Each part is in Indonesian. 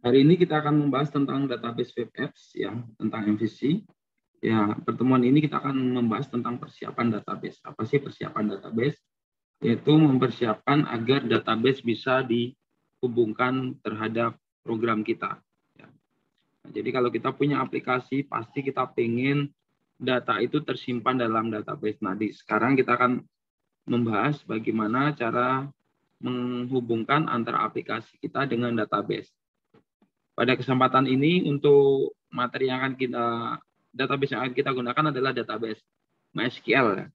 Hari ini kita akan membahas tentang database web apps ya, tentang MVC. Ya, pertemuan ini kita akan membahas tentang persiapan database. Apa sih persiapan database? Yaitu mempersiapkan agar database bisa dihubungkan terhadap program kita. Ya. Nah, jadi kalau kita punya aplikasi, pasti kita pengen data itu tersimpan dalam database. Nah, sekarang kita akan membahas bagaimana cara menghubungkan antara aplikasi kita dengan database. Pada kesempatan ini untuk materi yang akan database yang akan kita gunakan adalah database MySQL ya.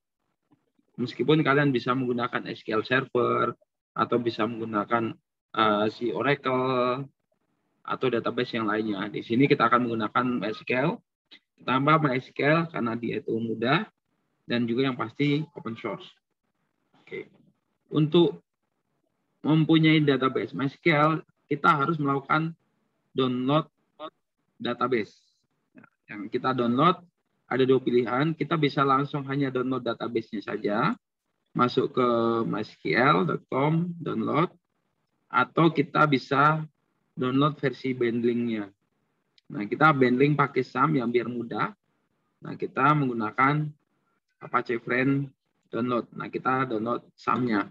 Meskipun kalian bisa menggunakan SQL Server atau bisa menggunakan si Oracle atau database yang lainnya. Di sini kita akan menggunakan MySQL, tambah MySQL karena dia itu mudah dan juga yang pasti open source. Oke. Untuk mempunyai database MySQL, kita harus melakukan download database. Yang kita download ada dua pilihan. Kita bisa langsung hanya download database-nya saja, masuk ke mysql.com, download, atau kita bisa download versi bundling-nya. Nah, kita bundling pakai SAM yang biar mudah. Nah, kita menggunakan Apache Friend download. Nah, kita download SAM-nya.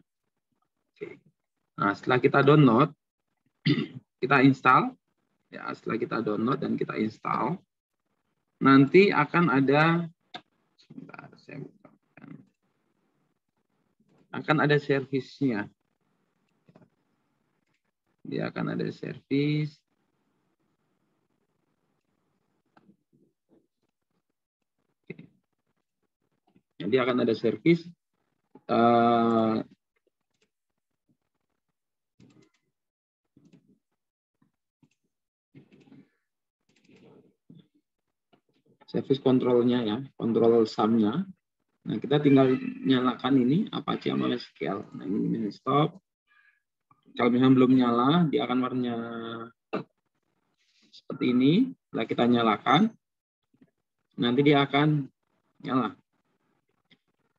Oke. Nah, setelah kita download, kita install. Ya, setelah kita download dan kita install, nanti akan ada, sebentar, saya bukakan. Akan ada servisnya. Dia akan ada servis. Jadi akan ada servis. Service kontrolnya ya, kontrol SAM-nya. Nah, kita tinggal nyalakan ini Apache sama MySQL. Nah, ini stop. Kalau misalnya belum nyala, dia akan warnanya seperti ini. Setelah kita nyalakan, nanti dia akan nyala.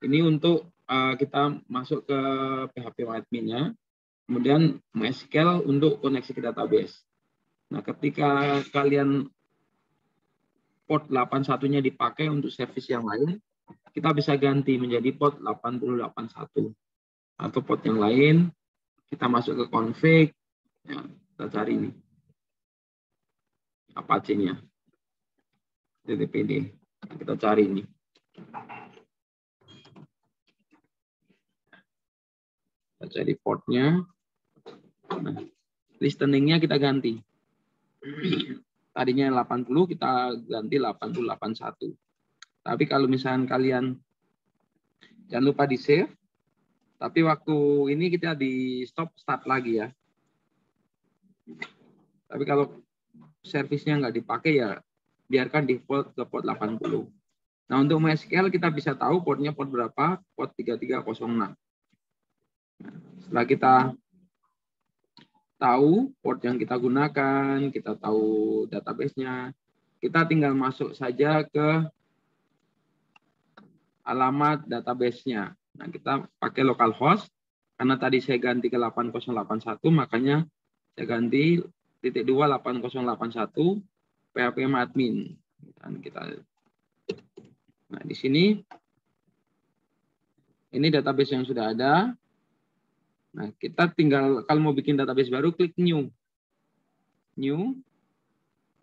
Ini untuk kita masuk ke PHP admin-nya. Kemudian MySQL untuk koneksi ke database. Nah, ketika kalian port 81-nya dipakai untuk service yang lain, kita bisa ganti menjadi port 8081. Atau port yang lain, kita masuk ke config, ya, kita cari ini. Apache-nya. TTPD. Kita cari ini. Kita cari portnya. Nah, listening-nya kita ganti. Tadinya 80, kita ganti 8081. Tapi kalau misalnya kalian jangan lupa di save, tapi waktu ini kita di stop start lagi ya. Tapi kalau servisnya nggak dipakai ya biarkan default ke port 80. Nah, untuk MySQL kita bisa tahu portnya port berapa, port 3306. Nah, setelah kita tahu port yang kita gunakan, kita tahu database-nya, kita tinggal masuk saja ke alamat database-nya. Nah, kita pakai localhost, karena tadi saya ganti ke 8081, makanya saya ganti .28081 PHP admin. Dan kita, nah di sini ini database yang sudah ada. Nah, kita tinggal kalau mau bikin database baru klik new. New.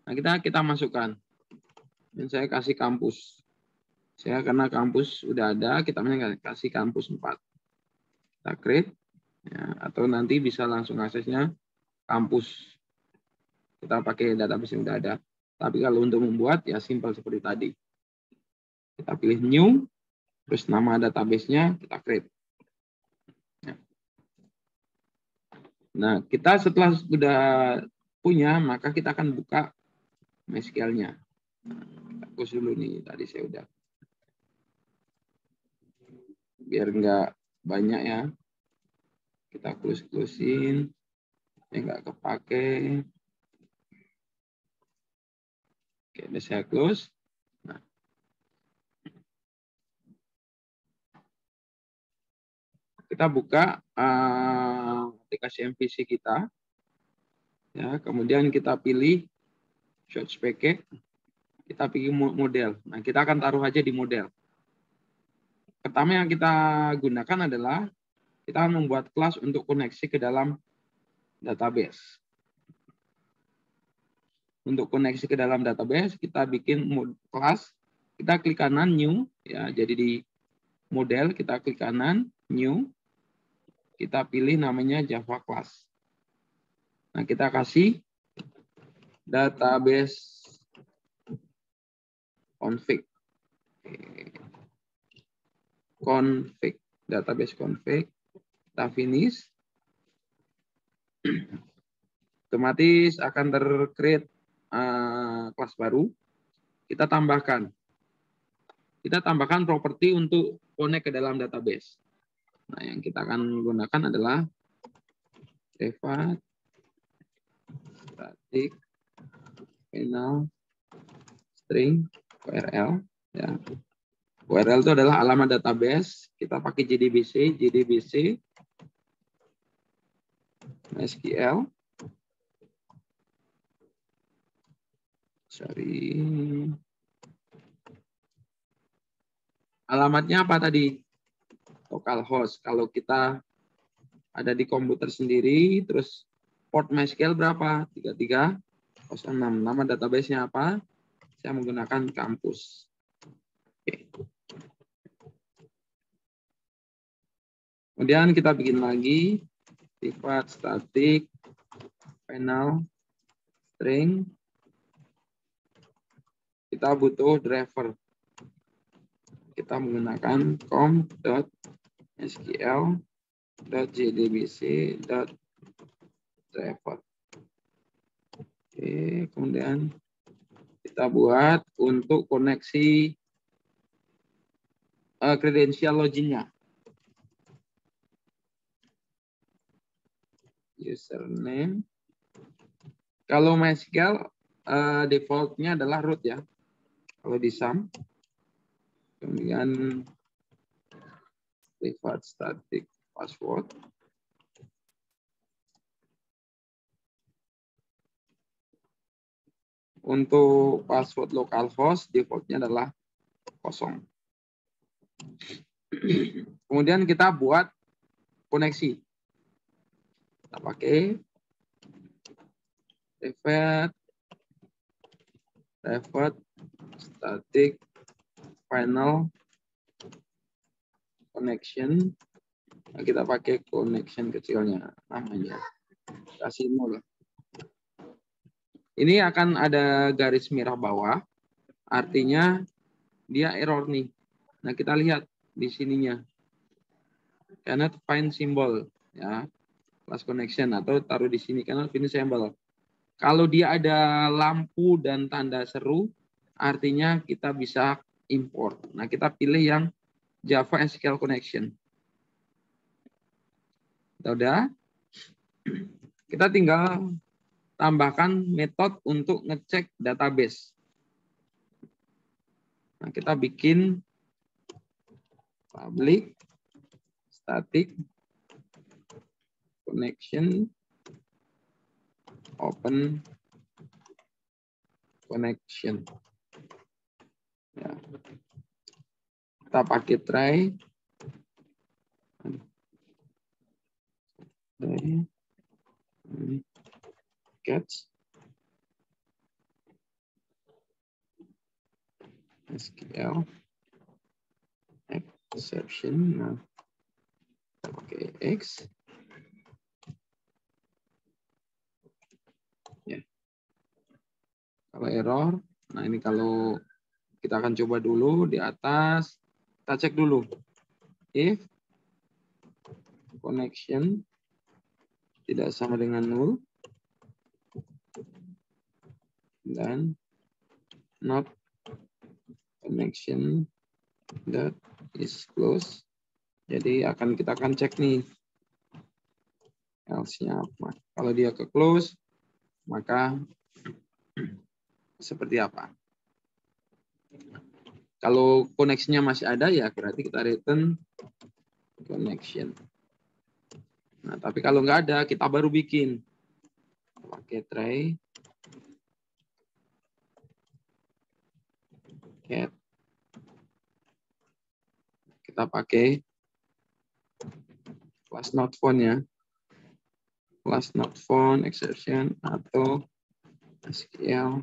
Nah, kita masukkan. Dan saya kasih kampus. Saya karena kampus sudah ada, kita kasih kampus 4. Kita create ya, atau nanti bisa langsung aksesnya kampus. Kita pakai database yang sudah ada. Tapi kalau untuk membuat ya simpel seperti tadi. Kita pilih new, terus nama database-nya kita create. Nah, kita setelah sudah punya, maka kita akan buka MySQL-nya. Nah, kita hapus dulu nih, tadi saya udah. Biar nggak banyak ya. Kita close-close-in. Ya nggak kepake. Oke, udah saya close. Nah. Kita buka aplikasi MVC kita. Ya, kemudian kita pilih search package, kita pilih model. Nah, kita akan taruh aja di model. Pertama yang kita gunakan adalah kita akan membuat kelas untuk koneksi ke dalam database. Untuk koneksi ke dalam database, kita bikin kelas, kita klik kanan new, ya. Jadi di model kita klik kanan new, kita pilih namanya Java class. Nah, kita kasih database config. Config, database config. Kita finish. Otomatis akan ter-create kelas baru. Kita tambahkan properti untuk connect ke dalam database. Nah, yang kita akan gunakan adalah privat static final string URL, ya. URL itu adalah alamat database. Kita pakai JDBC SQL. Sorry. Alamatnya apa tadi? Localhost. Kalau kita ada di komputer sendiri, terus port MySQL berapa? 3306. Nama database-nya apa? Saya menggunakan kampus. Oke. Kemudian kita bikin lagi privat static final string. Kita butuh driver. Kita menggunakan com.sql.jdbc.driver. Oke, kemudian kita buat untuk koneksi kredensial loginnya. Username. Kalau MySQL defaultnya adalah root, ya. Kalau di SAM. Kemudian privat static password. Untuk password localhost defaultnya adalah 0. Kemudian kita buat koneksi. Kita pakai privat static final connection. Nah, kita pakai connection kecilnya, namanya kasih 0. Ini akan ada garis merah bawah, artinya dia error nih. Nah, kita lihat di sininya. Cannot find symbol, ya. Class connection, atau taruh di sini cannot find symbol. Kalau dia ada lampu dan tanda seru, artinya kita bisa import. Nah, kita pilih yang Java SQL connection. Udah. Kita tinggal tambahkan metode untuk ngecek database. Nah, kita bikin public static connection open connection. Ya. Kita pakai try catch SQL exception. Nah, kita pakai X. Ya. Kalau error, nah ini kalau kita akan coba dulu di atas, kita cek dulu. If connection tidak sama dengan 0 dan not connection that is closed. Jadi kita akan cek nih else-nya apa. Kalau dia ke close, maka seperti apa? Kalau koneksinya masih ada, ya berarti kita return connection. Nah, tapi kalau nggak ada, kita baru bikin. pakai try get, kita pakai class not found ya, class not found exception atau SQL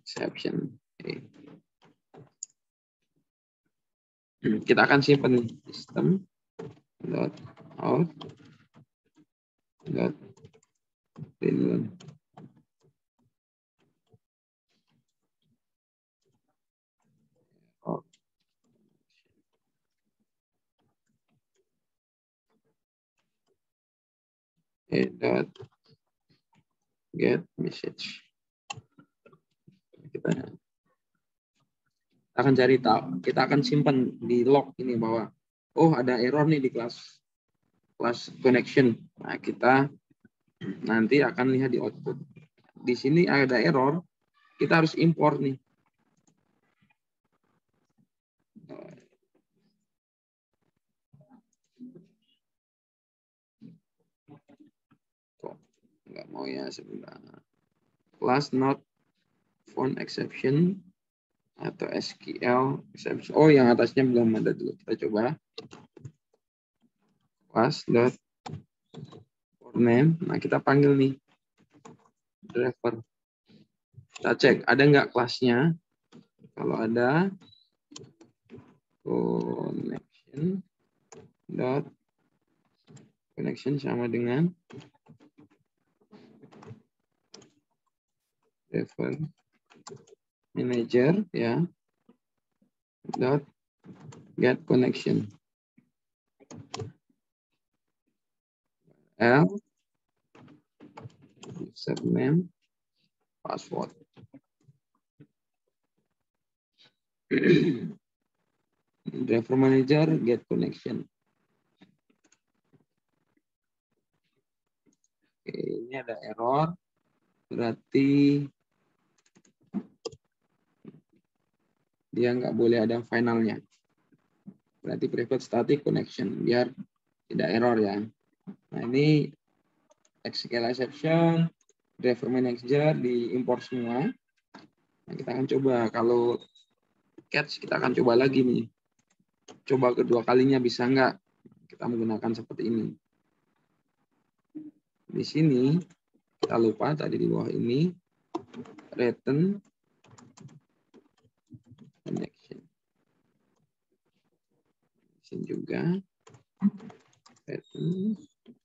exception. Oke. Kita akan simpan sistem dot out dot println. Dot get message. Kita akan cari tahu, kita akan simpan di log ini bahwa oh ada error nih di class connection. Nah, kita nanti akan lihat di output. Di sini ada error, kita harus import nih. Kok nggak mau ya sebentar. Class not found exception atau SQL exception. Oh, yang atasnya belum ada dulu. Kita coba. Class dot for name. Nah, kita panggil nih driver. Kita cek ada nggak kelasnya. Kalau ada, connection dot connection sama dengan driver manager ya dot get connection L username password. Driver manager get connection. Oke, ini ada error, berarti dia nggak boleh ada finalnya. Berarti private static connection biar tidak error ya. Nah, ini SQL exception, driver manager diimport semua. Nah, kita akan coba kalau catch, kita akan coba lagi nih. Coba kedua kalinya bisa nggak? Kita menggunakan seperti ini. Di sini kita lupa tadi di bawah ini return connection. Di sini juga return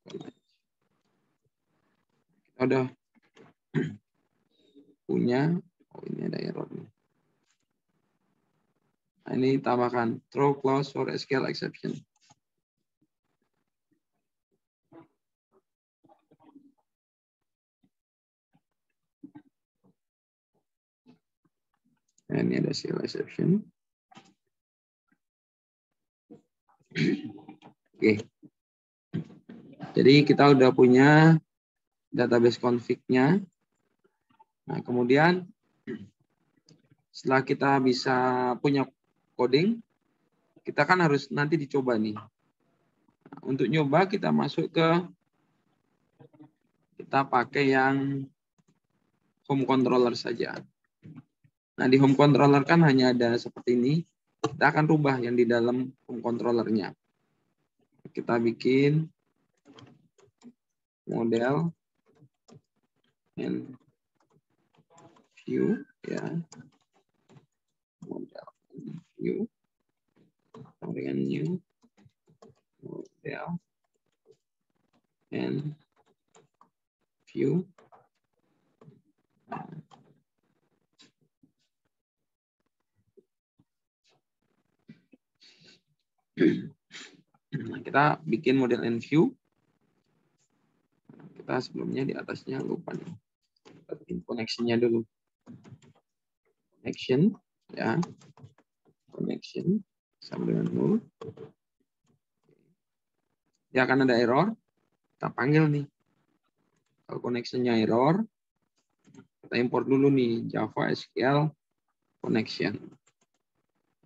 connection. Kita udah punya. Oh, ini ada error nih. Nah, ini tambahkan throw clause for SQL exception. Nah, ini ada SQL exception. Oke. Jadi kita udah punya database config-nya. Nah, kemudian setelah kita bisa punya coding, kita kan harus nanti dicoba nih. Nah, untuk nyoba kita masuk ke, kita pakai yang home controller saja. Nah, di home controller kan hanya ada seperti ini. Kita akan rubah yang di dalam home controllernya. Kita bikin model and view ya. Model and view dengan new model and view. Nah, kita bikin model and view. Kita sebelumnya di atasnya lupa nih. Kita bikin connection-nya dulu. Connection ya. Connection sama dengan null. Ya, akan ada error. Kita panggil nih. Kalau connection-nya error, kita import dulu nih Java SQL connection.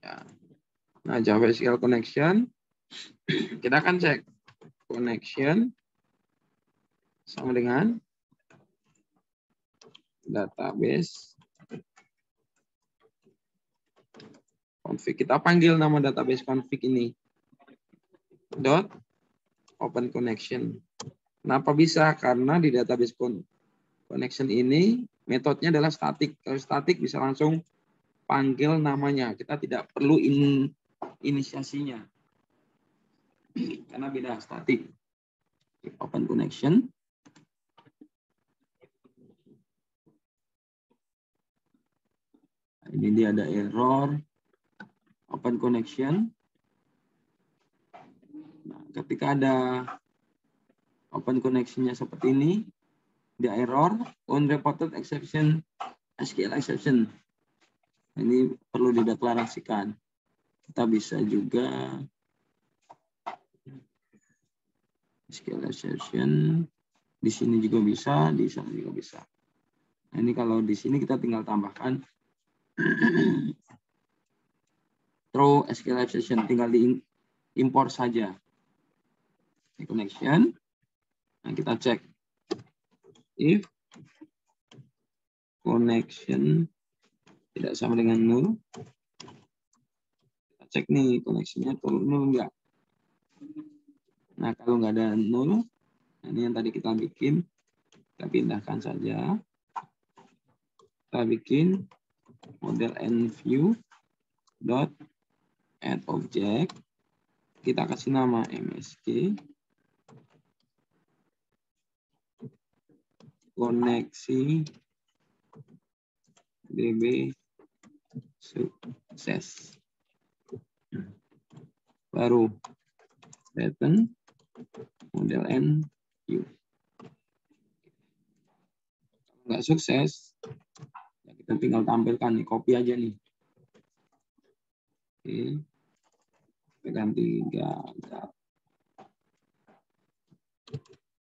Ya. Nah, Java SQL connection, kita akan cek connection sama dengan database config. Kita panggil nama database config ini dot open connection. Kenapa bisa? Karena di database connection ini metodenya adalah static. Kalau static bisa langsung panggil namanya. Kita tidak perlu inisiasinya. Karena beda static. Open connection. Ini dia ada error. Open connection. Nah, ketika ada open connection-nya seperti ini, dia error, unreported exception, SQL exception. Ini perlu dideklarasikan. Kita bisa juga SQL exception, di sini juga bisa, di sana juga bisa. Nah, ini kalau di sini kita tinggal tambahkan throw SQL exception, tinggal diimpor saja. Ini connection. Nah, kita cek if connection tidak sama dengan null. Kita cek nih koneksinya null enggak. Nah, kalau nggak ada null, ini yang tadi kita bikin, kita pindahkan saja. Kita bikin model nView dot add object. Kita kasih nama MSK koneksi DB sukses. Baru return model nView. Kalau nggak sukses, ya kita tinggal tampilkan nih, copy aja nih. Oke, kita ganti gagal.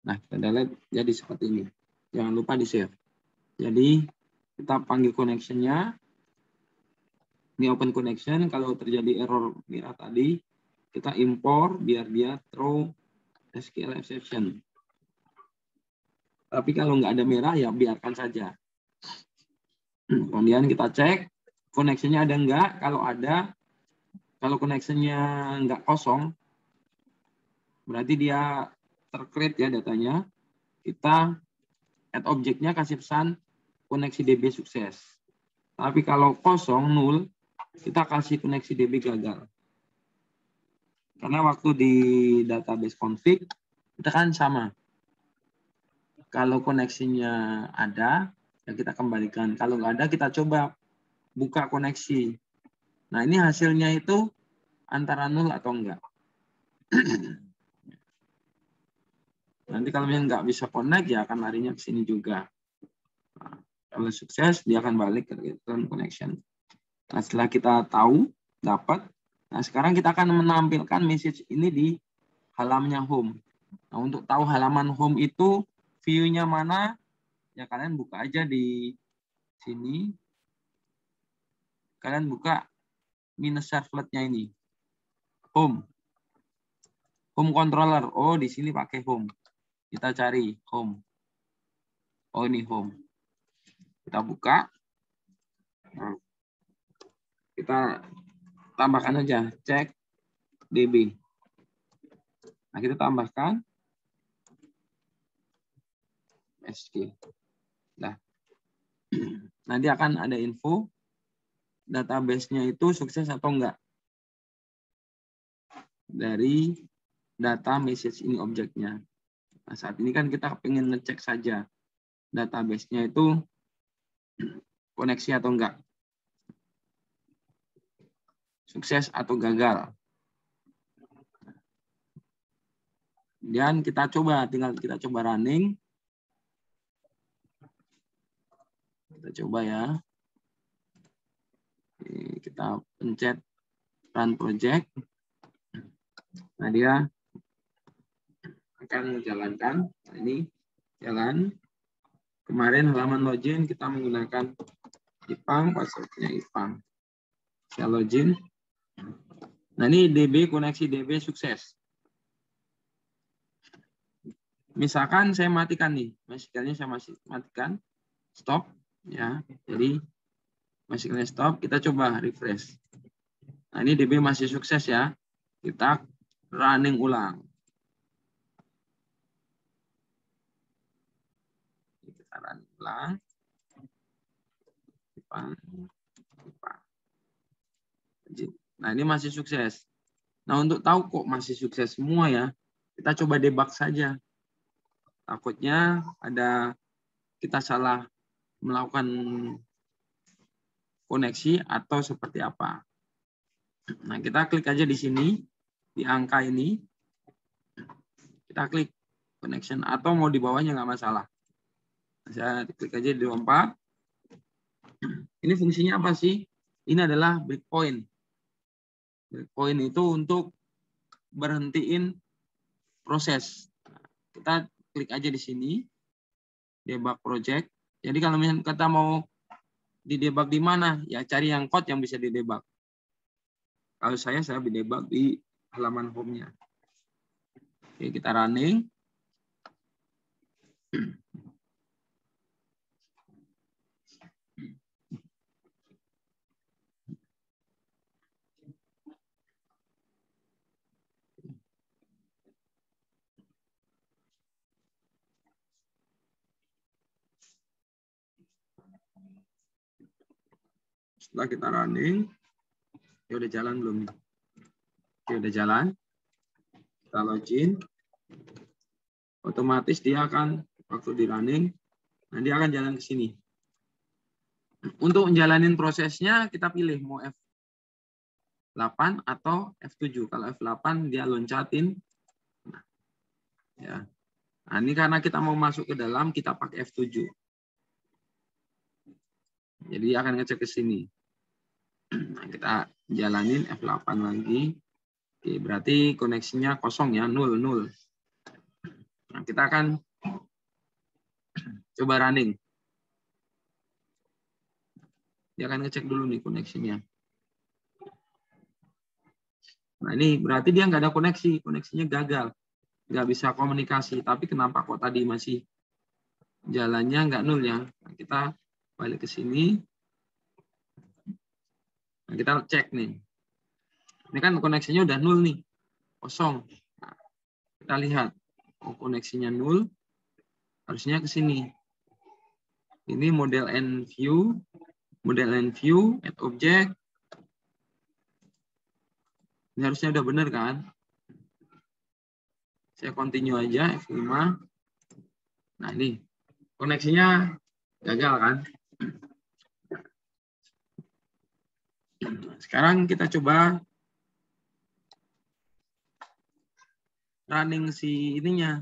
Nah, kita delete jadi seperti ini. Jangan lupa di save. Jadi kita panggil connection-nya. Ini open connection. Kalau terjadi error merah tadi, kita impor biar dia throw SQL exception. Tapi kalau nggak ada merah, ya biarkan saja. Kemudian kita cek connection-nya ada nggak. Kalau ada, kalau connection-nya nggak kosong, berarti dia tercreate ya datanya. Kita add objeknya kasih pesan koneksi DB sukses. Tapi kalau kosong, null, kita kasih koneksi DB gagal. Karena waktu di database config, kita kan sama. Kalau koneksinya ada, ya kita kembalikan. Kalau nggak ada, kita coba buka koneksi. Nah, ini hasilnya itu antara null atau enggak. Nanti kalau yang nggak bisa connect, ya akan larinya ke sini juga. Nah, kalau sukses, dia akan balik ke return connection. Nah, setelah kita tahu, dapat, nah sekarang kita akan menampilkan message ini di halamannya home. Nah, untuk tahu halaman home itu view-nya mana, ya kalian buka aja di sini. Kalian buka minus servletnya ini. Home. Home controller. Oh, di sini pakai home. Kita cari home. Oh, ini home. Kita buka. Nah, kita tambahkan aja. Cek DB. Nah, kita tambahkan SQ. Nah, nanti akan ada info database-nya itu sukses atau enggak. Dari data message ini objeknya. Nah, saat ini kan kita pengen ngecek saja database-nya itu koneksi atau enggak. Sukses atau gagal. Dan kita coba, tinggal kita coba running. Kita coba ya. Kita pencet run project. Nah, dia akan menjalankan. Nah, ini jalan. Kemarin halaman login kita menggunakan Ipang, passwordnya Ipang. Saya login. Nah, ini DB, koneksi DB sukses. Misalkan saya matikan nih, MySQL-nya saya masih matikan, stop. Ya, jadi masih kena stop, kita coba refresh. Nah, ini DB masih sukses ya. Kita running ulang. Kita running ulang. Nah, ini masih sukses. Nah, untuk tahu kok masih sukses semua ya, kita coba debug saja. Takutnya ada kita salah melakukan koneksi atau seperti apa. Nah, kita klik aja di sini, di angka ini. Kita klik connection atau mau di bawahnya nggak masalah. Saya klik aja di 24. Ini fungsinya apa sih? Ini adalah breakpoint. Breakpoint itu untuk berhentiin proses. Kita klik aja di sini, debug project. Jadi kalau misalnya kita mau di debug di mana, ya cari yang code yang bisa di debug. Kalau saya debug di halaman home-nya. Oke, kita running. Setelah kita running, ya udah jalan belum? Oke, udah jalan. Kita login. Otomatis dia akan, waktu di running, nah dia akan jalan ke sini. Untuk menjalanin prosesnya, kita pilih mau F8 atau F7. Kalau F8 dia loncatin. Nah, ya. Nah, ini karena kita mau masuk ke dalam, kita pakai F7. Jadi akan ngecek ke sini. Nah, kita jalanin F8 lagi. Oke, berarti koneksinya kosong ya, 0. Nah, kita akan coba running. Dia akan ngecek dulu nih koneksinya. Nah, ini berarti dia nggak ada koneksi. Koneksinya gagal. Nggak bisa komunikasi. Tapi kenapa kok tadi masih jalannya nggak 0 ya? Nah, kita balik ke sini. Nah, kita cek nih. Ini kan koneksinya udah 0 nih. Kosong. Nah, kita lihat. Oh, koneksinya 0. Harusnya ke sini. Ini model and view. Model and view, add object. Ini harusnya udah bener kan? Saya continue aja, F5. Nah, ini. Koneksinya gagal kan? Sekarang kita coba running si ininya.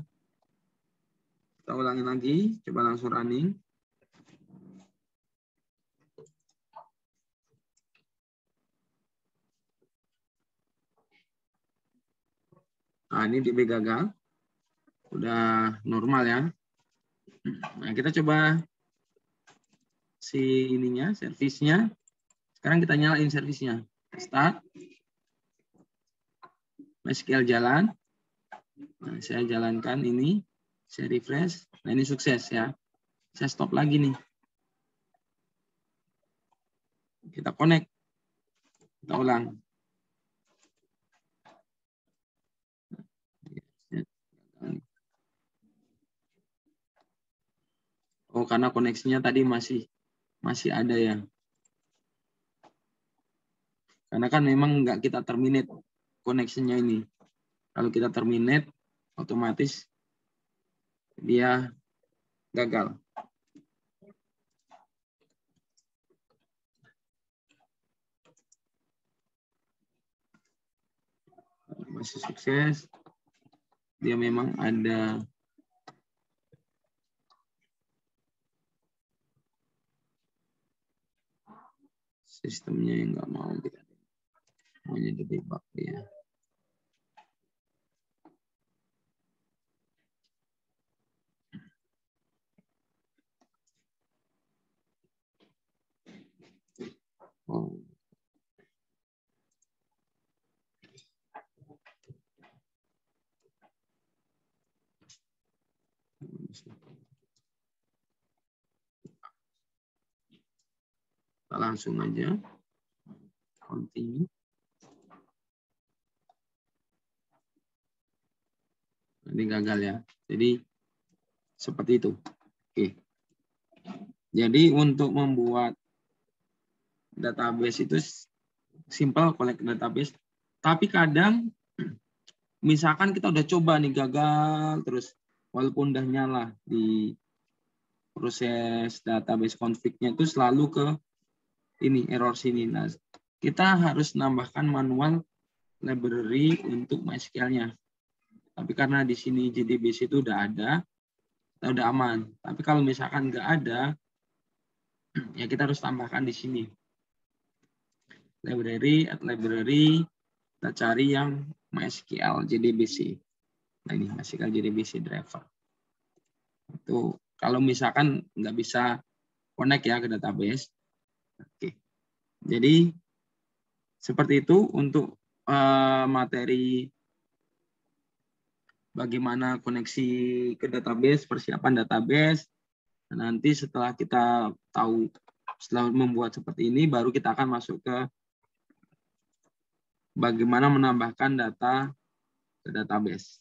Kita ulangin lagi, coba langsung running. Nah, ini DB gagal. Udah normal ya. Nah, kita coba si ininya, servisnya. Sekarang kita nyalain servisnya. Start. MySQL jalan. Nah, saya jalankan ini. Saya refresh. Nah, ini sukses ya. Saya stop lagi nih. Kita connect. Kita ulang. Oh, karena koneksinya tadi masih ada ya. Karena kan memang nggak kita terminate koneksinya ini. Kalau kita terminate, otomatis dia gagal. Masih sukses. Dia memang ada sistemnya yang nggak mau kita. Maunya di debug ya. Oh. langsung aja continue. Ini gagal ya. Jadi seperti itu. Oke. Jadi untuk membuat database itu simple, collect database. Tapi kadang misalkan kita udah coba nih gagal terus, walaupun udah nyala di proses database config-nya itu selalu ke ini error sini. Nah, kita harus nambahkan manual library untuk MySQL-nya. Tapi karena di sini JDBC itu udah ada, udah aman. Tapi kalau misalkan nggak ada, ya kita harus tambahkan di sini. Library, kita cari yang MySQL JDBC. Nah ini MySQL JDBC driver. Itu kalau misalkan nggak bisa connect ya ke database. Oke. Jadi seperti itu untuk materi bagaimana koneksi ke database, persiapan database. Nanti setelah kita tahu, setelah membuat seperti ini, baru kita akan masuk ke bagaimana menambahkan data ke database.